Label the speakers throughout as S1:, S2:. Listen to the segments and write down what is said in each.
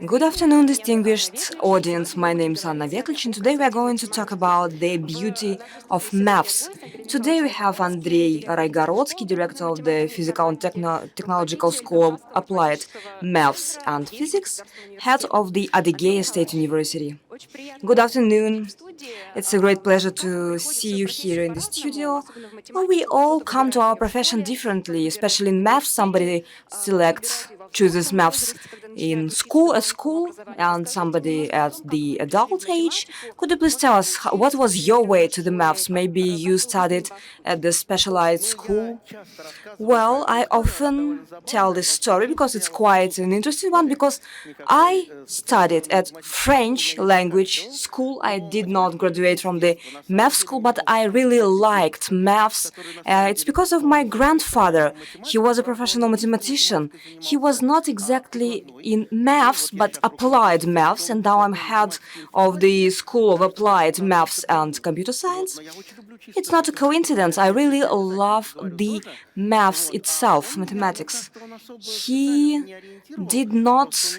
S1: Good afternoon, distinguished audience. My name is Andrey Veklich, and today we are going to talk about the beauty of maths. Today we have Andrey Raigorodsky, director of the Physical and Technological School of Applied Maths and Physics, head of the Adygea State University. Good afternoon. It's a great pleasure to see you here in the studio. We all come to our profession differently, especially in maths. Somebody chooses maths in school, and somebody at the adult age. Could you please tell us what was your way to the maths? Maybe you studied at the specialized school? Well, I often tell this story because it's quite an interesting one, because I studied at French language school. I did not graduate from the math school, but I really liked maths. It's because of my grandfather. He was a professional mathematician. He was not exactly in maths, but applied maths, and now I'm head of the School of Applied Maths and Computer Science. It's not a coincidence. I really love the maths itself, mathematics. He did not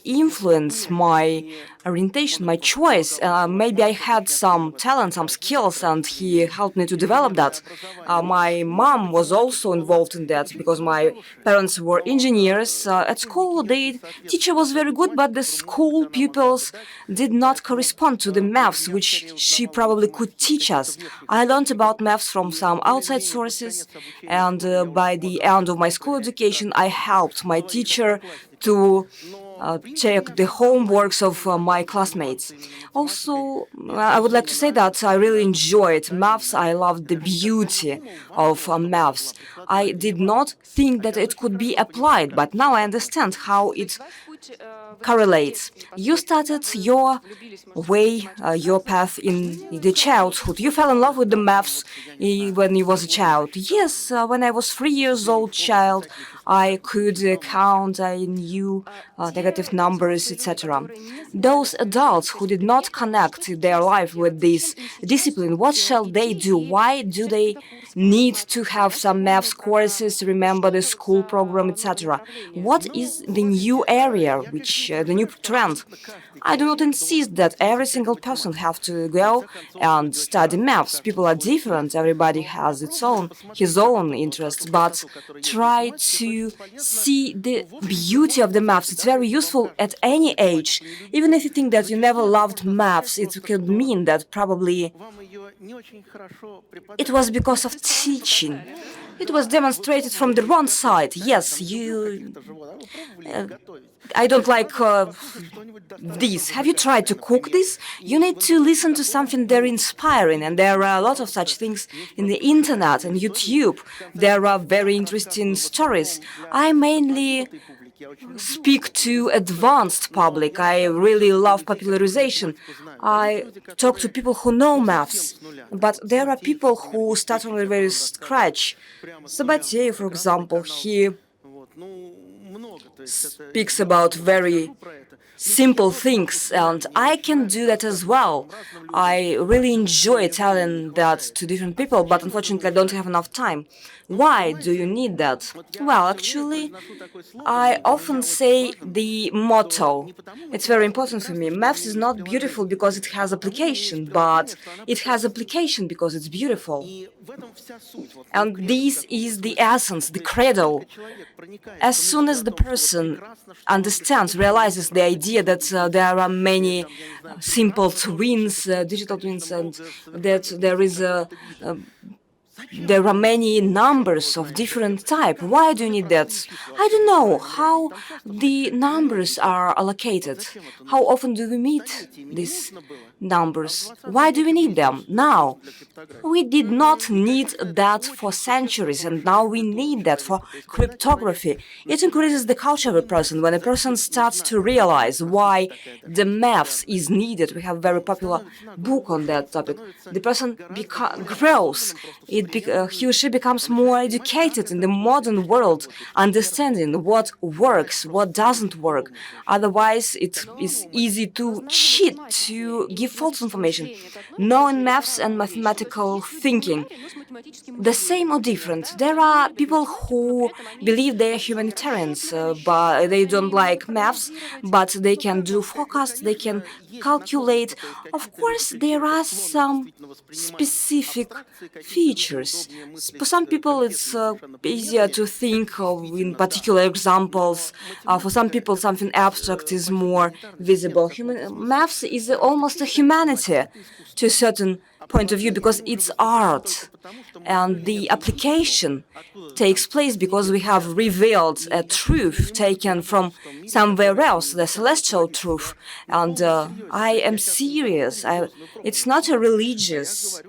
S1: influence my orientation, my choice. Maybe I had some talent, some skills, and he helped me to develop that. My mom was also involved in that because my parents were engineers. At school, the teacher was very good, but the school pupils did not correspond to the maths which she probably could teach us. I learned about maths from some outside sources, and by the end of my school education, I helped my teacher to check the homeworks of my classmates. Also, I would like to say that I really enjoyed maths. I loved the beauty of maths. I did not think that it could be applied, but now I understand how it correlates. You started your way, your path in the childhood. You fell in love with the maths when you was a child. Yes, when I was 3 years old child, I could count, I knew negative numbers, etc. Those adults who did not connect their life with this discipline, what shall they do? Why do they need to have some maths courses, remember the school program, etc.? What is the new area, the new trend? I do not insist that every single person have to go and study maths. People are different. Everybody has his own interests. But try to see the beauty of the maths. It's very useful at any age. Even if you think that you never loved maths, it could mean that probably it was because of teaching. It was demonstrated from the wrong side. Yes, I don't like this. Have you tried to cook this? You need to listen to something very inspiring, and there are a lot of such things in the internet and YouTube. There are very interesting stories. I mainly speak to advanced public. I really love popularization. I talk to people who know maths, but there are people who start from the very scratch. Sabateyev, for example, he speaks about very simple things, and I can do that as well. I really enjoy telling that to different people, but unfortunately I don't have enough time. Why do you need that? Well, actually, I often say the motto. It's very important for me. Maths is not beautiful because it has application, but it has application because it's beautiful. And this is the essence, the credo. As soon as the person understands, realizes the idea that there are many simple twins, digital twins, and that there are many numbers of different type. Why do you need that? I don't know how the numbers are allocated. How often do we meet these numbers? Why do we need them now? We did not need that for centuries, and now we need that for cryptography. It increases the culture of a person. When a person starts to realize why the maths is needed, we have a very popular book on that topic. The person grows. It he or she becomes more educated in the modern world, understanding what works, what doesn't work. Otherwise, it is easy to cheat, to give false information. Knowing maths and mathematical thinking, the same or different. There are people who believe they are humanitarians, but they don't like maths, but they can do forecasts, they can calculate. Of course, there are some specific features. For some people, it's easier to think of in particular examples. For some people, something abstract is more visible. Maths is almost a humanity to a certain point of view because it's art, and the application takes place because we have revealed a truth taken from somewhere else, the celestial truth. And I am serious. It's not a religious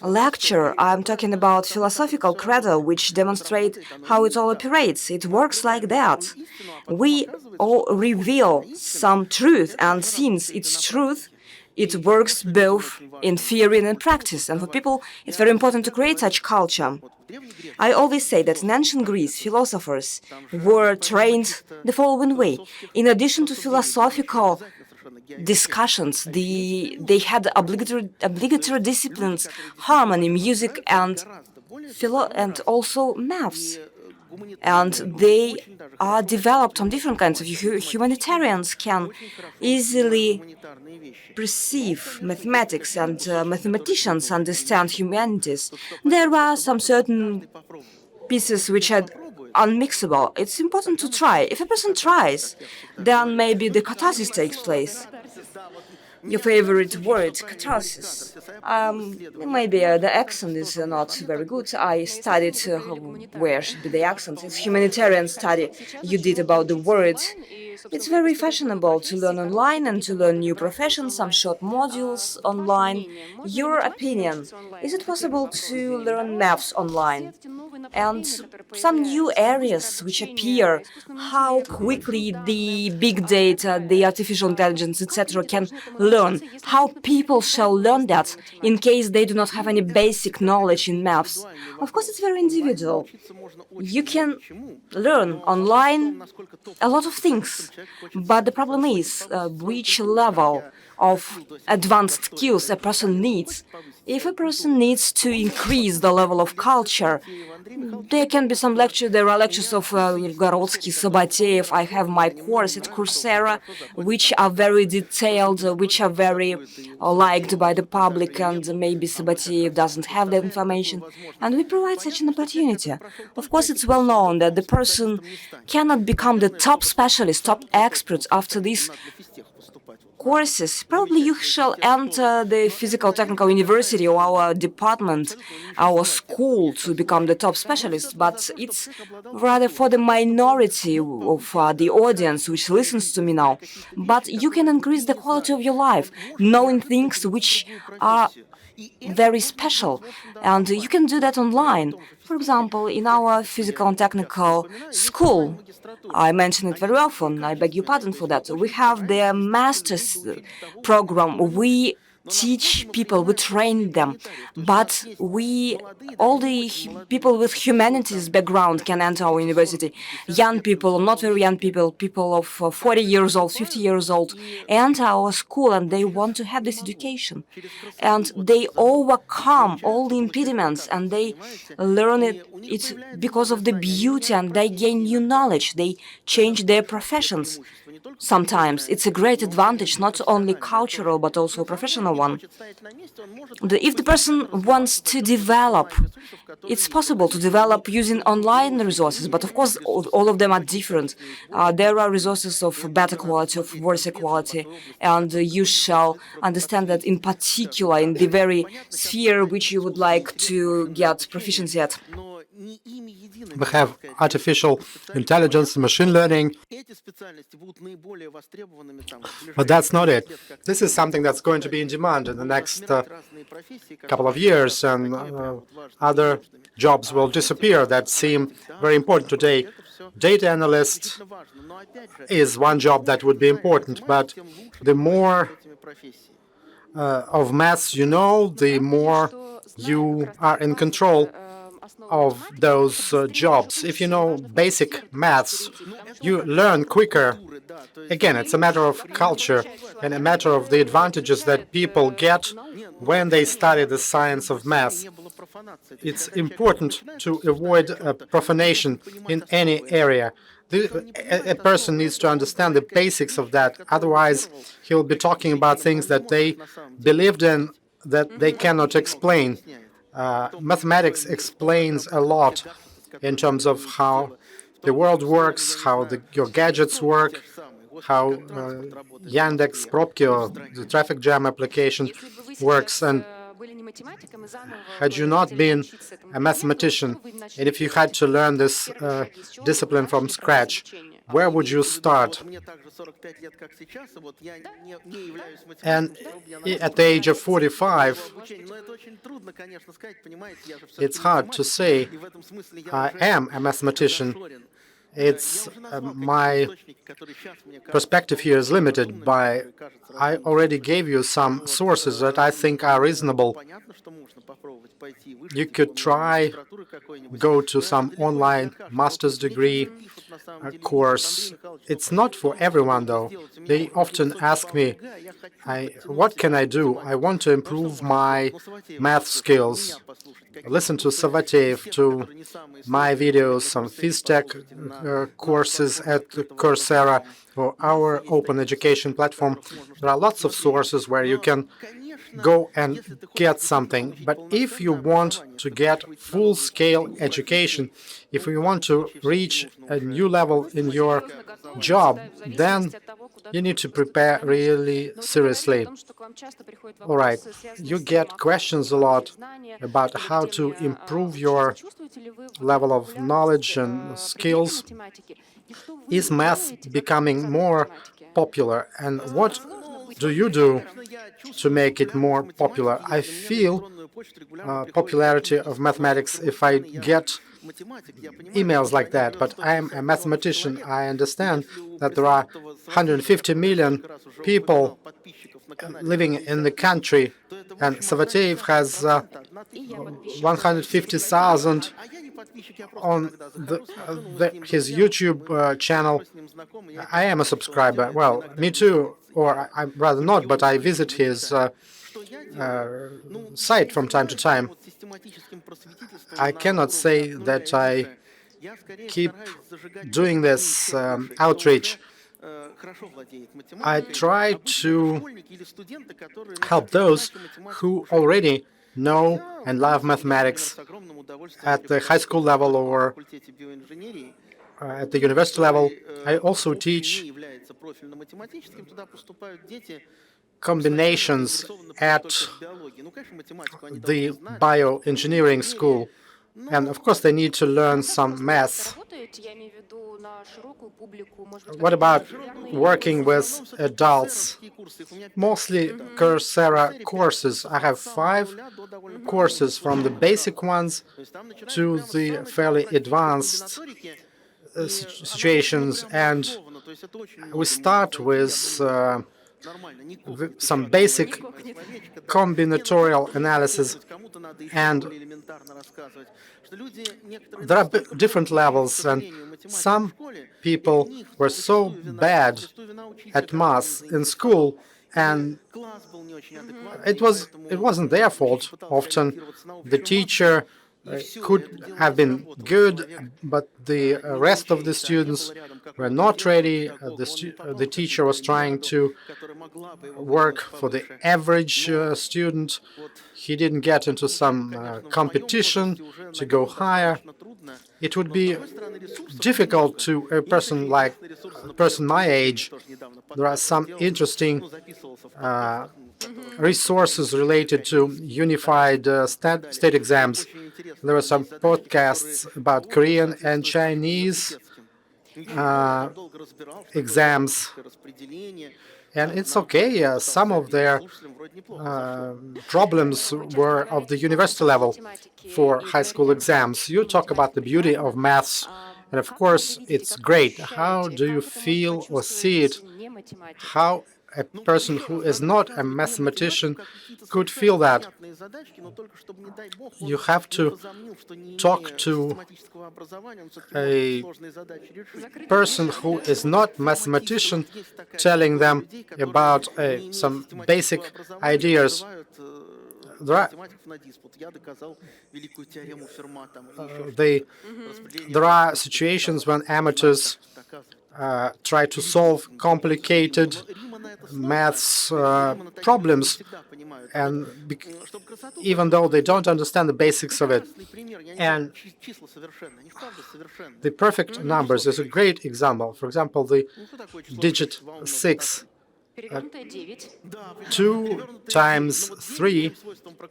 S1: lecture. I'm talking about philosophical credo which demonstrate how it all operates. It works like that. We all reveal some truth, and since it's truth, it works both in theory and in practice, and for people it's very important to create such culture. I always say that in ancient Greece, philosophers were trained the following way. In addition to philosophical discussions, they had obligatory disciplines, harmony, music, and also maths. And they are developed on different kinds of humanitarians can easily perceive mathematics, and mathematicians understand humanities. There are some certain pieces which are unmixable. It's important to try. If a person tries, then maybe the catharsis takes place. Your favorite word, catharsis. Maybe the accent is not very good. I studied where should be the accent. It's humanitarian study you did about the word. It's very fashionable to learn online and to learn new professions, some short modules online. Your opinion, is it possible to learn maths online? And some new areas which appear, how quickly the big data, the artificial intelligence, etc. can learn, how people shall learn that in case they do not have any basic knowledge in maths. Of course, it's very individual. You can learn online a lot of things, but the problem is which level of advanced skills a person needs. If a person needs to increase the level of culture, there can be some lectures. There are lectures of Raigorodsky, Sabateyev. I have my course at Coursera, which are very detailed, which are very liked by the public, and maybe Sabateyev doesn't have that information. And we provide such an opportunity. Of course, it's well known that the person cannot become the top specialist, top expert after these courses. Probably you shall enter the physical technical university or our department, our school to become the top specialist, but it's rather for the minority of the audience which listens to me now. But you can increase the quality of your life, knowing things which are very special, and you can do that online. For example, in our physical and technical school, I mention it very often, I beg your pardon for that, we have the master's program. We teach people, we train them, but all the people with humanities background can enter our university. Young people, not very young people, people of 40 years old, 50 years old, enter our school, and they want to have this education. And they overcome all the impediments, and they learn it because of the beauty, and they gain new knowledge. They change their professions. Sometimes it's a great advantage, not only cultural, but also professional one. If the person wants to develop, it's possible to develop using online resources, but of course all of them are different. There are resources of better quality, of worse quality, and you shall understand that in particular in the very sphere which you would like to get proficiency at.
S2: We have artificial intelligence, machine learning, but that's not it. This is something that's going to be in demand in the next couple of years, and other jobs will disappear that seem very important today. Data analyst is one job that would be important, but the more of maths you know, the more you are in control of those jobs. If you know basic maths, you learn quicker. Again, it's a matter of culture and a matter of the advantages that people get when they study the science of math. It's important to avoid profanation in any area. A person needs to understand the basics of that. Otherwise, he'll be talking about things that they believed in that they cannot explain. Mathematics explains a lot in terms of how the world works, how your gadgets work, how Yandex Probki, or the traffic jam application, works. And had you not been a mathematician, and if you had to learn this discipline from scratch, where would you start? And at the age of 45, it's hard to say I am a mathematician. It's my perspective here is limited by I already gave you some sources that I think are reasonable. You could try, go to some online master's degree course. It's not for everyone, though. They often ask me, what can I do? I want to improve my math skills. Listen to Savateev, to my videos, some Phystech courses at Coursera, or our open education platform. There are lots of sources where you can go and get something. But if you want to get full-scale education, if you want to reach a new level in your job, then you need to prepare really seriously. All right, you get questions a lot about how to improve your level of knowledge and skills. Is math becoming more popular, and what do you do to make it more popular? I feel popularity of mathematics if I get emails like that, but I am a mathematician. I understand that there are 150 million people living in the country, and Savateev has 150,000 on his YouTube channel. I am a subscriber. Well, me too, or I'm rather not, but I visit his site from time to time. I cannot say that I keep doing this outreach. I try to help those who already know and love mathematics at the high school level or at the university level. I also teach combinations at the bioengineering school. And of course, they need to learn some math. What about working with adults? Mostly Coursera courses. I have 5 courses, from the basic ones to the fairly advanced situations. And we start with some basic combinatorial analysis, and there are different levels, and some people were so bad at math in school, and it wasn't their fault. Often the teacher could have been good, but the rest of the students were not ready. The teacher was trying to work for the average student. He didn't get into some competition to go higher. It would be difficult to a person my age. There are some interesting resources related to unified state exams. There are some podcasts about Korean and Chinese exams. And it's okay, some of their problems were of the university level for high school exams. You talk about the beauty of maths, and of course it's great. How do you feel or see it? How a person who is not a mathematician could feel that. You have to talk to a person who is not mathematician, telling them about some basic ideas. There are situations when amateurs try to solve complicated maths problems, and even though they don't understand the basics of it. And the perfect numbers is a great example. For example, the digit 6. 2 times 3,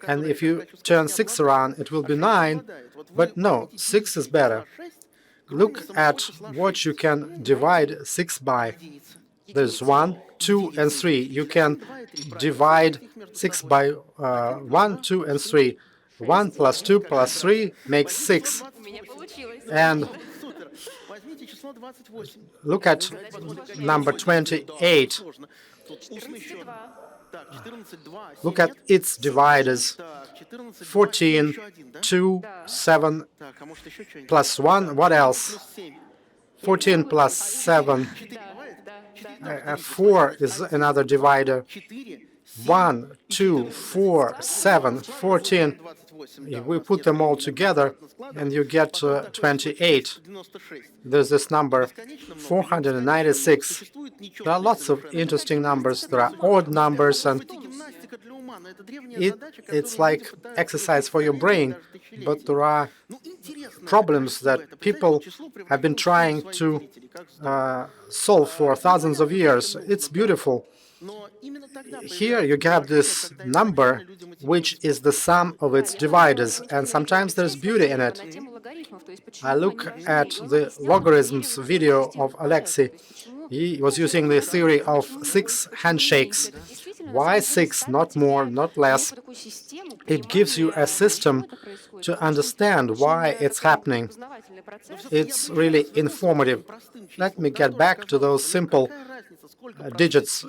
S2: and if you turn 6 around, it will be 9, but no, 6 is better. Look at what you can divide 6 by. There's 1, 2, and 3. You can divide 6 by 1, 2, and 3. 1 plus 2 plus 3 makes 6. And look at number 28. Look at its dividers. 14, 2, 7 plus 1. What else? 14 plus 7. 4 is another divider. 1, 2, 4, 7, 14. If we put them all together, and you get 28. There's this number, 496. There are lots of interesting numbers. There are odd numbers, and it's like exercise for your brain. But there are problems that people have been trying to solve for thousands of years. It's beautiful. Here you have this number, which is the sum of its dividers, and sometimes there's beauty in it. I look at the logarithms video of Alexei. He was using the theory of 6 handshakes. Why 6, not more, not less? It gives you a system to understand why it's happening. It's really informative. Let me get back to those simple digits.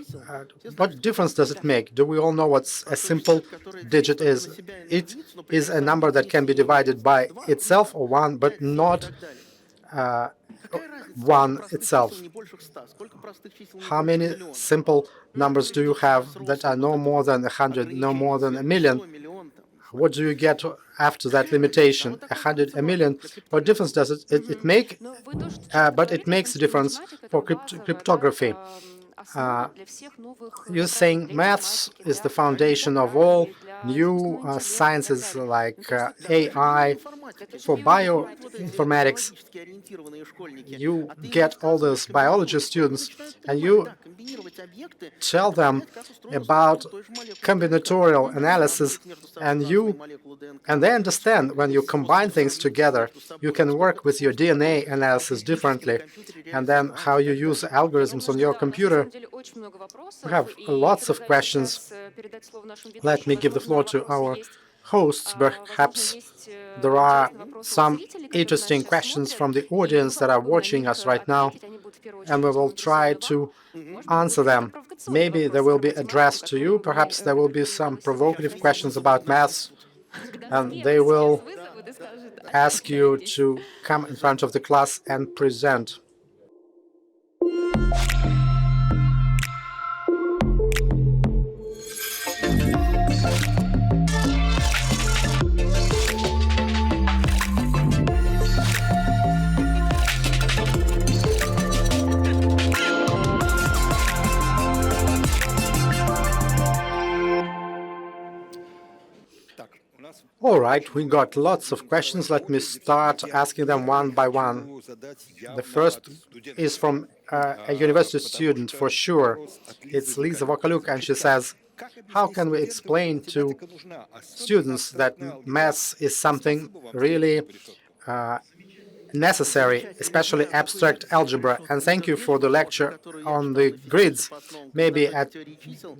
S2: What difference does it make? Do we all know what a simple digit is? It is a number that can be divided by itself or 1, but not 1 itself. How many simple numbers do you have that are no more than 100, no more than 1,000,000? What do you get after that limitation? 100, 1,000,000. What difference does it make? But it makes a difference for cryptography. You're saying maths is the foundation of all new sciences like AI. For bioinformatics, you get all those biology students and you tell them about combinatorial analysis, and they understand when you combine things together, you can work with your DNA analysis differently, and then how you use algorithms on your computer. We have lots of questions. Let me give the floor to our hosts. Perhaps there are some interesting questions from the audience that are watching us right now, and we will try to answer them. Maybe they will be addressed to you. Perhaps there will be some provocative questions about maths, and they will ask you to come in front of the class and present. All right, we got lots of questions. Let me start asking them one by one. The first is from a university student, for sure. It's Lisa Vokaluk, and she says, how can we explain to students that maths is something really necessary, especially abstract algebra? And thank you for the lecture on the grids. Maybe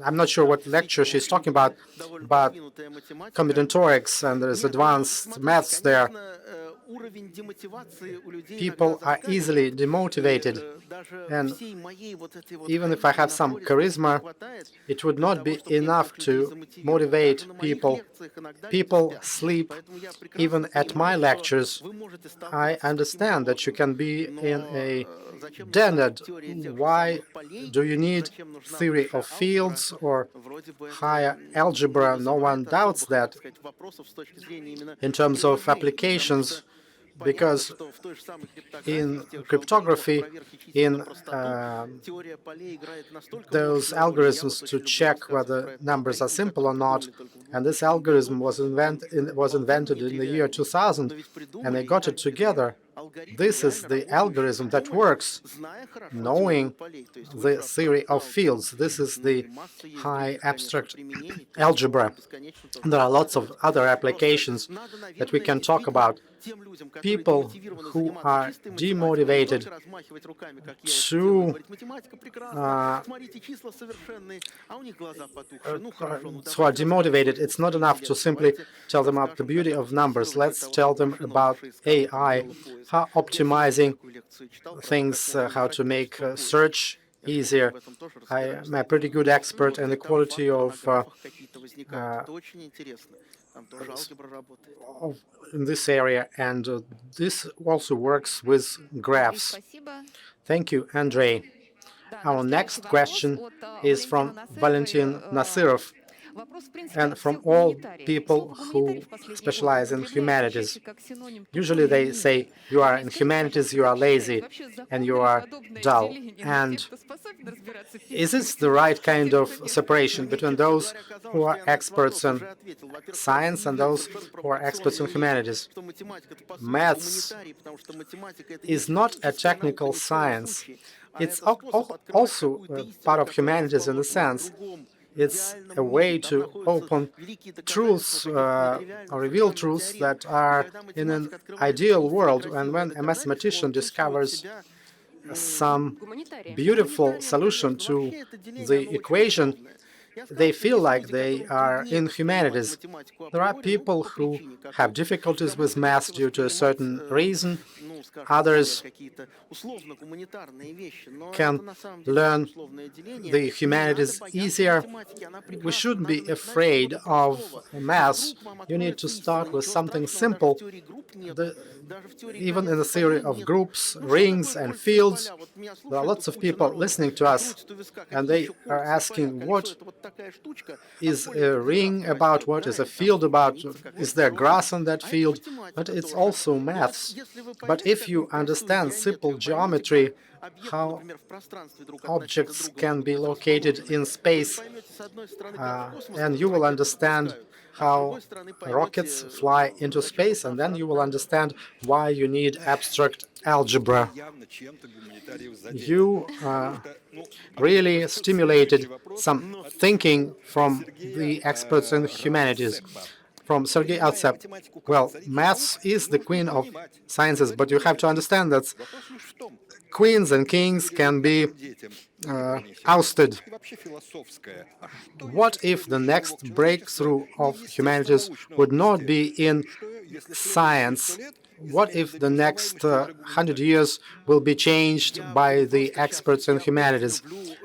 S2: I'm not sure what lecture she's talking about, but combinatorics, and there's advanced maths there. people are easily demotivated, and even if I have some charisma, it would not be enough to motivate people. People sleep even at my lectures. I understand that you can be in a dennet. Why do you need theory of fields or higher algebra? No one doubts that in terms of applications, because in cryptography, in those algorithms to check whether numbers are simple or not, and this algorithm was invented in the year 2000, and they got it together. This is the algorithm that works, knowing the theory of fields. This is the high abstract algebra. There are lots of other applications that we can talk about. People who are demotivated it's not enough to simply tell them about the beauty of numbers. Let's tell them about AI, how optimizing things, how to make search easier. I'm a pretty good expert in the quality of in this area, and this also works with graphs. Thank you, Andrei. Our next question is from Valentin Nasirov, and from all people who specialize in humanities. Usually they say, you are in humanities, you are lazy, and you are dull. And is this the right kind of separation between those who are experts in science and those who are experts in humanities? Maths is not a technical science. It's also part of humanities in a sense. It's a way to open truths or reveal truths that are in an ideal world. And when a mathematician discovers some beautiful solution to the equation, they feel like they are in humanities. There are people who have difficulties with math due to a certain reason. Others can learn the humanities easier. We shouldn't be afraid of math. You need to start with something simple. Even in the theory of groups, rings, and fields, there are lots of people listening to us, and they are asking, what is a ring about? What is a field about? Is there grass on that field? But it's also maths. But if you understand simple geometry, how objects can be located in space, and you will understand how rockets fly into space, and then you will understand why you need abstract algebra. You really stimulated some thinking from the experts in humanities. From Sergei Outsep, well, maths is the queen of sciences, but you have to understand that queens and kings can be ousted. What if the next breakthrough of humanities would not be in science? What if the next 100 years will be changed by the experts in humanities?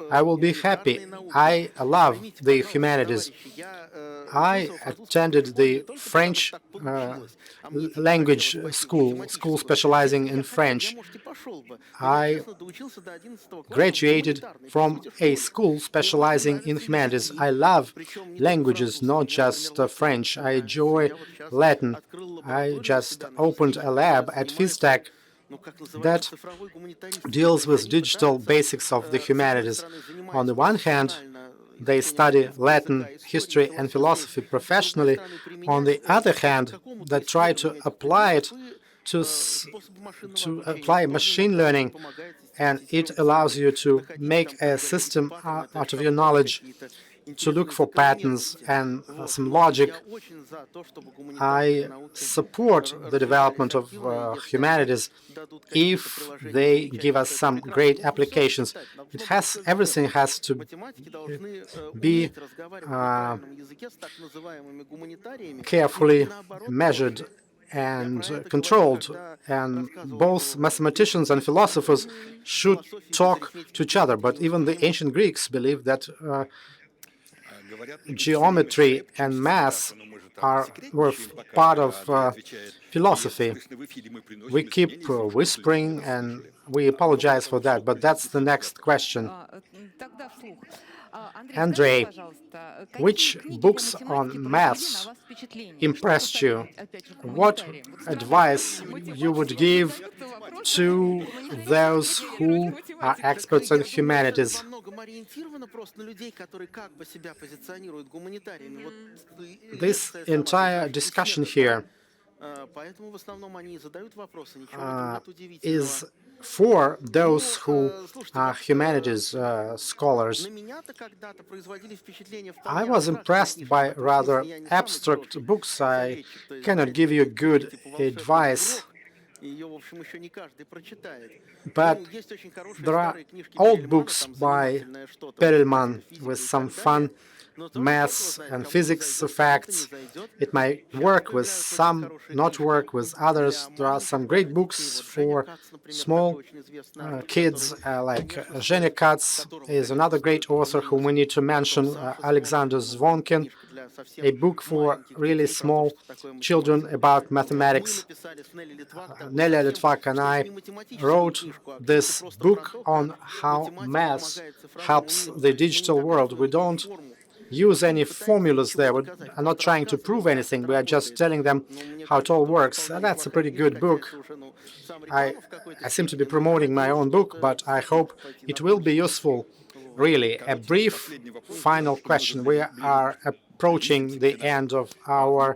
S2: I will be happy. I love the humanities. I attended the French language school specializing in French. I graduated from a school specializing in humanities. I love languages, not just French. I enjoy Latin. I just opened a lab at Phystech that deals with digital basics of the humanities. On the one hand, they study Latin, history, and philosophy professionally. On the other hand, they try to apply it to apply machine learning, and it allows you to make a system out of your knowledge, to look for patterns and some logic. I support the development of humanities if they give us some great applications. Everything has to be carefully measured and controlled, and both mathematicians and philosophers should talk to each other. But even the ancient Greeks believed that geometry and math were part of philosophy. We keep whispering, and we apologize for that, but that's the next question. Andrei, which books on maths impressed you? What advice you would give to those who are experts in humanities? This entire discussion here is for those who are humanities scholars. I was impressed by rather abstract books. I cannot give you good advice, but there are old books by Perelman with some fun maths and physics facts. It might work with some, not work with others. There are some great books for small kids, like Zhenya Katz is another great author whom we need to mention, Alexander Zvonkin, a book for really small children about mathematics. Nelia Litvak and I wrote this book on how math helps the digital world. We don't use any formulas there. We are not trying to prove anything. We are just telling them how it all works. And that's a pretty good book. I seem to be promoting my own book, but I hope it will be useful. Really, a brief final question. We are approaching the end of our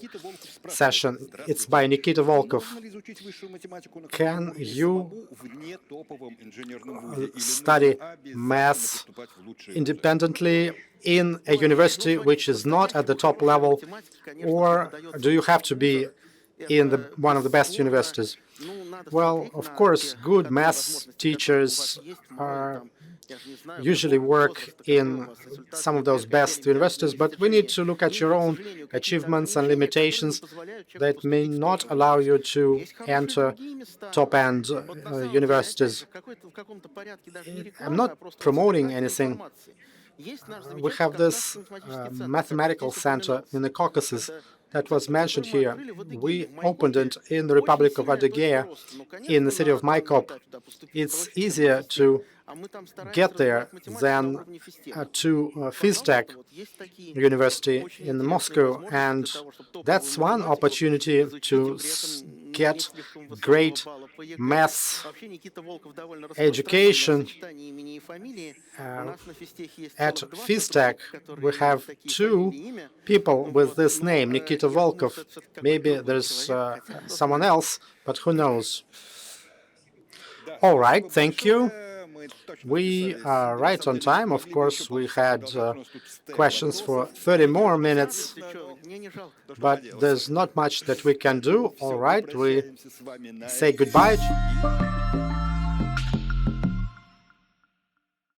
S2: session. It's by Nikita Volkov. Can you study math independently in a university which is not at the top level, or do you have to be in one of the best universities? Well, of course, good math teachers usually work in some of those best universities, but we need to look at your own achievements and limitations that may not allow you to enter top-end universities. I'm not promoting anything. We have this mathematical center in the Caucasus that was mentioned here. We opened it in the Republic of Adygea, in the city of Maikop. It's easier to get there than to Phystech University in Moscow, and that's one opportunity to get great math education. At Phystech, we have two people with this name, Nikita Volkov. Maybe there's someone else, but who knows? All right, thank you. We are right on time. Of course, we had questions for 30 more minutes, but there's not much that we can do. All right, we say goodbye.